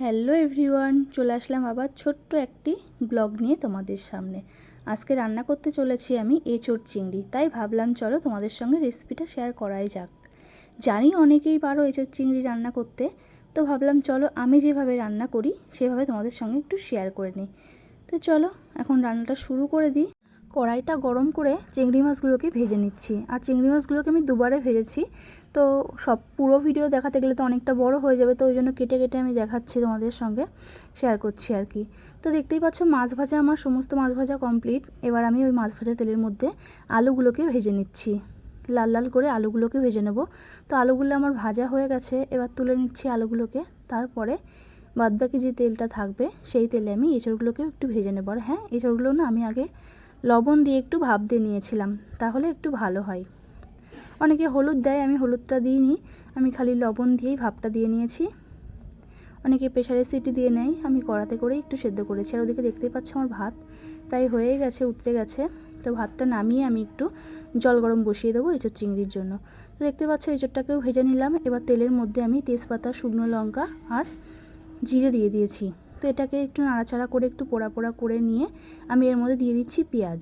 Hello everyone, চলে আসলাম আবার ছোট্ট একটি ব্লগ নিয়ে তোমাদের সামনে। আজকে রান্না করতে চলেছি আমি এঁচোড় চিংড়ি, তাই ভাবলাম চলো তোমাদের সঙ্গে রেসিপিটা শেয়ার করাই যাক। জানি অনেকেই পারো এঁচোড় চিংড়ি রান্না করতে, তো ভাবলাম চলো আমি যেভাবে রান্না করি সেভাবে তোমাদের সঙ্গে একটু শেয়ার করে নিই। তো চলো এখন রান্নাটা শুরু করে দিই। কড়াইটা গরম করে চিংড়ি মাছগুলোকে ভেজে নিচ্ছি, আর চিংড়ি মাছগুলোকে আমি দুবারে ভেজেছি। তো সব পুরো ভিডিও দেখাতে গেলে তো অনেকটা বড় হয়ে যাবে, তো ওই জন্য কেটে কেটে আমি দেখাচ্ছি, তোমাদের সঙ্গে শেয়ার করছি আর কি। তো দেখতেই পাচ্ছ মাছ ভাজা, আমার সমস্ত মাছ ভাজা কমপ্লিট। এবার আমি ওই মাছ ভাজা তেলের মধ্যে আলুগুলোকে ভেজে নিচ্ছি, লাল লাল করে আলুগুলোকে ভেজে নেব। তো আলুগুলো আমার ভাজা হয়ে গেছে, এবার তুলে নিচ্ছি আলুগুলোকে। তারপরে বাদবাকি যে তেলটা থাকবে সেই তেলে আমি এঁচড়গুলোকেও একটু ভেজে নেব। আর হ্যাঁ, এঁচড়গুলো না আমি আগে লবণ দিয়ে একটু ভাপ দিয়ে নিয়েছিলাম, তাহলে একটু ভালো হয়। অনেকে হলুদ দেয়, আমি হলুদটা দিইনি, আমি খালি লবণ দিয়েই ভাপটা দিয়ে নিয়েছি। অনেকে প্রেশারে সিটি দিয়ে নেয়, আমি কড়াতে করে একটু সেদ্ধ করেছি। আর ওদিকে দেখতেই পাচ্ছ আমার ভাত প্রায় হয়ে গেছে, উতরে গেছে। তো ভাতটা নামিয়ে আমি একটু জল গরম বসিয়ে দেবো এঁচোড় চিংড়ির জন্য। তো দেখতে পাচ্ছ এঁচোড়টাকেও ভেজে নিলাম। এবার তেলের মধ্যে আমি তেজপাতা, শুকনো লঙ্কা আর জিরে দিয়ে দিয়েছি। তো এটাকে একটু নাড়াচাড়া করে একটু পোড়া পোড়া করে নিয়ে আমি এর মধ্যে দিয়ে দিচ্ছি পেঁয়াজ।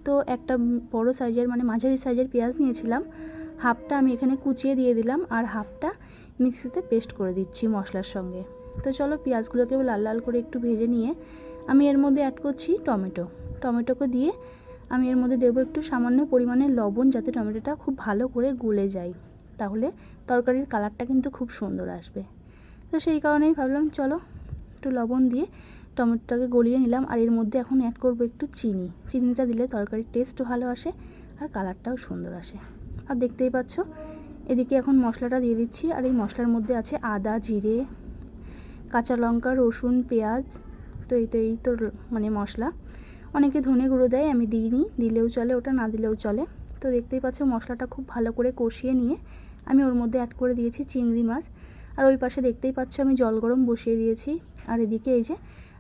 তো একটা বড় সাইজের মানে মাঝারি সাইজের পেঁয়াজ নিয়েছিলাম, হাফটা আমি এখানে কুচিয়ে দিয়ে দিলাম আর হাফটা মিক্সিতে পেস্ট করে দিচ্ছি মশলার সঙ্গে। তো চলো পেঁয়াজগুলোকেও লাল লাল করে একটু ভেজে নিয়ে আমি এর মধ্যে অ্যাড করছি টমেটোকে দিয়ে আমি এর মধ্যে দেবো একটু সামান্য পরিমাণে লবণ, যাতে টমেটোটা খুব ভালো করে গলে যায়, তাহলে তরকারির কালারটা কিন্তু খুব সুন্দর আসবে। তো সেই কারণেই ভাবলাম চলো একটু লবণ দিয়ে টমেটোটাকে গলিয়ে নিলাম। আর এর মধ্যে এখন অ্যাড করব একটু চিনিটা দিলে তরকারির টেস্ট ভালো আসে আর কালারটাও সুন্দর আসে। আর দেখতেই পাচ্ছ এদিকে এখন মশলাটা দিয়ে দিচ্ছি। আর এই মশলার মধ্যে আছে আদা, জিরে, কাঁচা লঙ্কা, রসুন, পেঁয়াজ। তো এই তো মানে মশলা। অনেকে ধনে গুঁড়ো দেয়, আমি দিইনি, দিলেও চলে, ওটা না দিলেও চলে। তো দেখতেই পাচ্ছ মশলাটা খুব ভালো করে কষিয়ে নিয়ে আমি ওর মধ্যে অ্যাড করে দিয়েছি চিংড়ি মাছ। আর ওই পাশে দেখতেই পাচ্ছ আমি জল গরম বসিয়ে দিয়েছি। আর এদিকে এই যে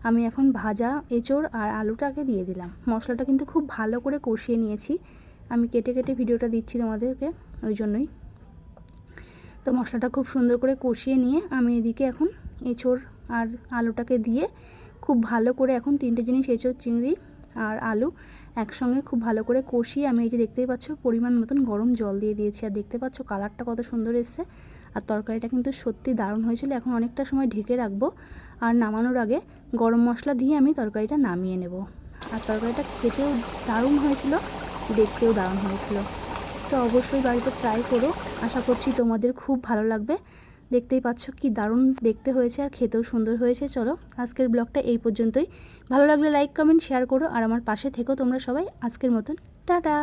আমি এখন ভাজা এঁচোড় আর আলুটাকে দিয়ে দিলাম। মশলাটা কিন্তু খুব ভালো করে কষিয়ে নিয়েছি, আমি কেটে কেটে ভিডিওটা দিচ্ছি তোমাদেরকে ওই জন্যই। তো মশলাটা খুব সুন্দর করে কষিয়ে নিয়ে আমি এদিকে এখন এঁচোড় আর আলুটাকে দিয়ে খুব ভালো করে এখন তিনটে জিনিস এঁচোড়, চিংড়ি আর আলু একসঙ্গে খুব ভালো করে কষিয়ে আমি এই যে দেখতেই পাচ্ছ পরিমাণ মতন গরম জল দিয়ে দিয়েছি। আর দেখতে পাচ্ছ কালারটা কত সুন্দর এসছে। আর তরকারিটা কিন্তু সত্যি দারুণ হয়েছিল। এখন অনেকটা সময় ঢেকে রাখবো, আর নামানোর আগে গরম মশলা দিয়ে আমি তরকারিটা নামিয়ে নেব। আর তরকারিটা খেতেও দারুণ হয়েছিল, দেখতেও দারুণ হয়েছিল। তো অবশ্যই বাড়িতে ট্রাই করো, আশা করছি তোমাদের খুব ভালো লাগবে। দেখতেই পাচ্ছ কি দারুণ দেখতে হয়েছে আর খেতেও সুন্দর হয়েছে। চলো আজকের ব্লগটা এই পর্যন্তই। ভালো লাগলে লাইক, কমেন্ট, শেয়ার করো আর আমার পাশে থেকো তোমরা সবাই। আজকের মতন টাটা।